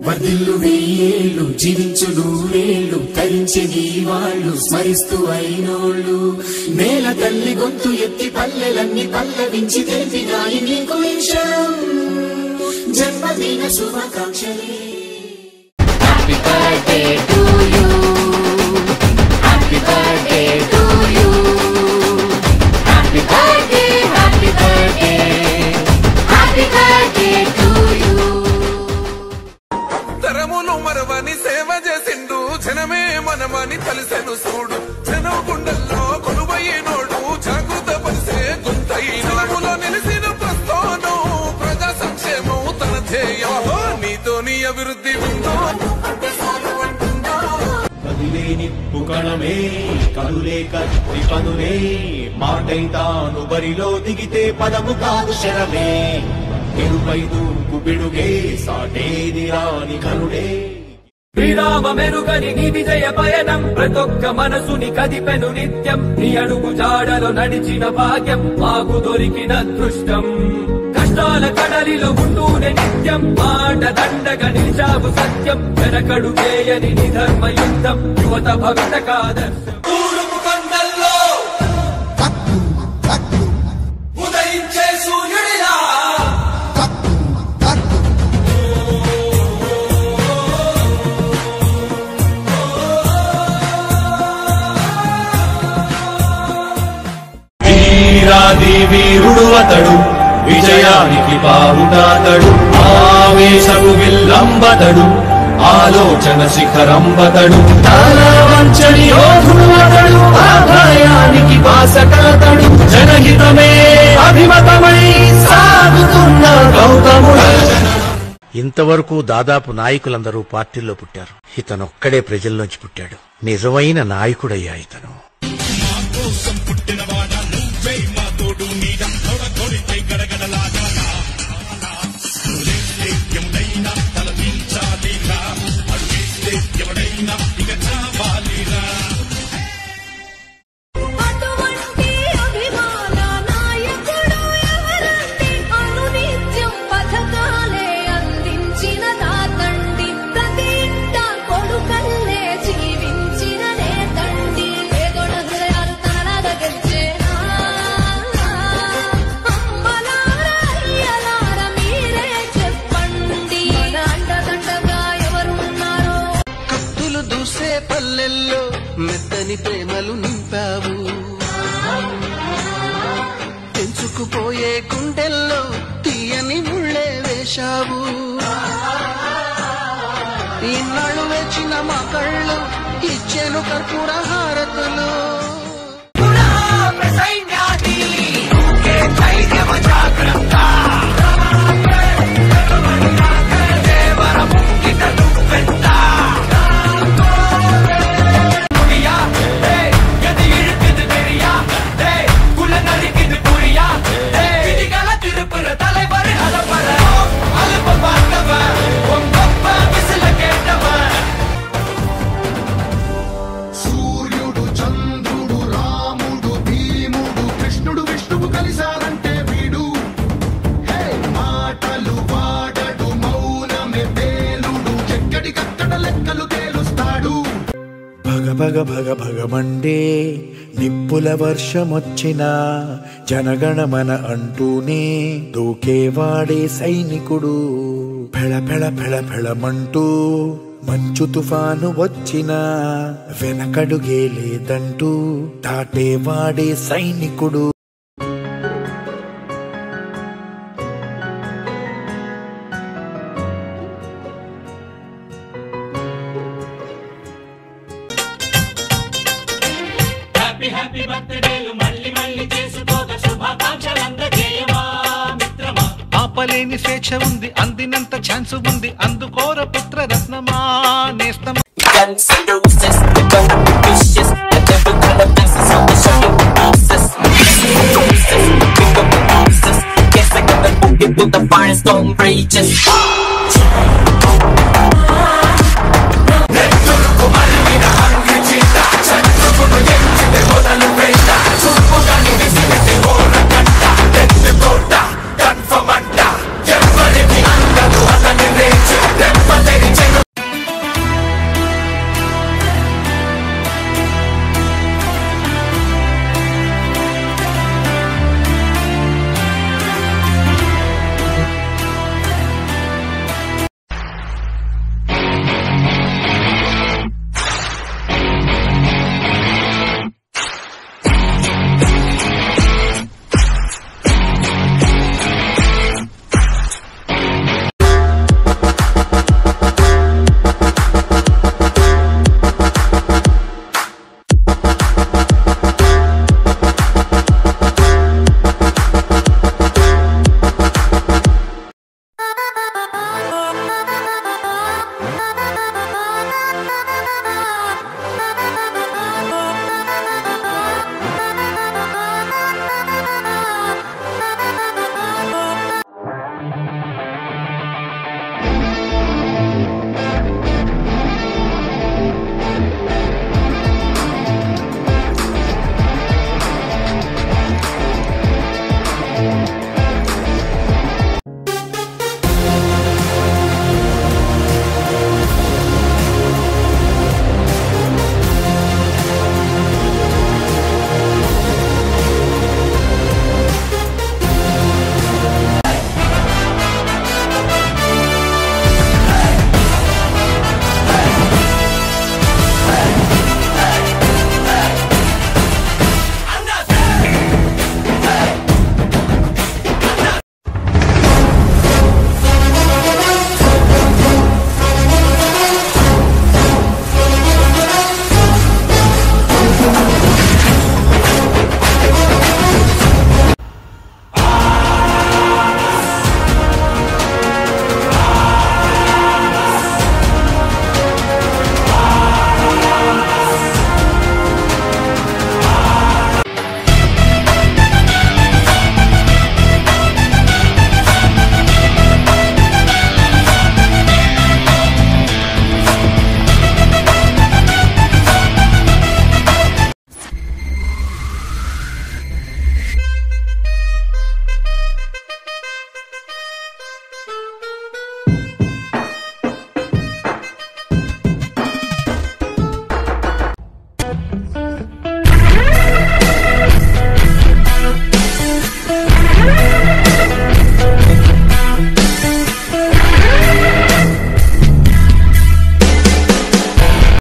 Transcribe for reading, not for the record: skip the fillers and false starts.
వర్ధిల్లు వెయ్యేళ్ళు జీవించు నూరేళ్ళు తరించే నీ వాళ్ళు స్మరిస్తూ అయినోళ్ళు నేల తల్లి గొంతు ఎత్తి పల్లెలన్నీ పల్లవించి తెలిపినాయి నీకు విషయం జన్మదిన శుభాకాంక్షలే happy birthday to you happy birthday to you happy birthday happy birthday happy birthday to you తరములు మరవని సేవ చేసిండు జనమే మనమని తలసెను చూడు జనం గుండెల్లో కొలువయ్యేనోడు జాగృత పరిసే గుంతైనములో నిలిసిన ప్రస్థానం ప్రజా సంక్షేమం తన ధ్యేయం నీతో నీ అభివృద్ధి ఉందో కదిలేని పుకణమే కదులే కత్తి పనులే మాటైతాను బరిలో దిగితే పదము కాదు శరమే ఎరుపై దూకు బిడుగే సాటేది రాని కరుడే శ్రీరామ మెరుగని నీ విజయ పయనం ప్రతొక్క మనసుని కదిపెను నిత్యం నీ అడుగు జాడలో నడిచిన భాగ్యం మాకు దొరికిన అదృష్టం కష్టాల కడలిలో ఉంటూనే నిత్యం మాట దండగా నిలిచావు సత్యం వెనకడు చేయని నీ ధర్మ యుద్ధం యువత భవితకాదర్శం తూర్పు కొండల్లో ఉదయించే సూర్యుడిలా వీరాది వీరుడు అతడు విజయానికి బావుటాతడు ఆవేశము విల్లంబతడు ఆలోచన శిఖరంబతడు వంచని యోధుడు అతడు ఆదాయానికి బాసటతడు జనహితమే అభిమతమై సాగుతున్న గౌతముడు. ఇంతవరకు దాదాపు నాయకులందరూ పార్టీల్లో పుట్టారు. ఇతనొక్కడే ప్రజల్లోంచి పుట్టాడు. నిజమైన నాయకుడయ్యా ఇతను. పల్లెల్లో మెత్తని ప్రేమలు నింపావు తెంచుకుపోయే గుండెల్లో తీయని ముళ్ళే వేశావు ఇన్నాళ్ళు వేచిన మా కళ్ళు ఇచ్చేను కర్పూర హారతులు భగ భగ భగమండే నిప్పుల వర్షమొచ్చినా జనగణమన అంటూనే దూకేవాడే సైనికుడు ఫెళ ఫెళ ఫెళ ఫెళమంటూ మంచు తుఫాను వచ్చినా వెనకడుగే లేదంటూ దాటేవాడే సైనికుడు. హ్యాపీ బర్త్డేలు మళ్ళీ మళ్ళీ చేసుకోక శుభాకాంక్షలందజేయమా మిత్రమా ఆపలేని స్వేచ్ఛ ఉంది అందినంత ఛాన్స్ ఉంది అందుకోర పుత్ర రత్నమా నేస్తమా With the finest stone rages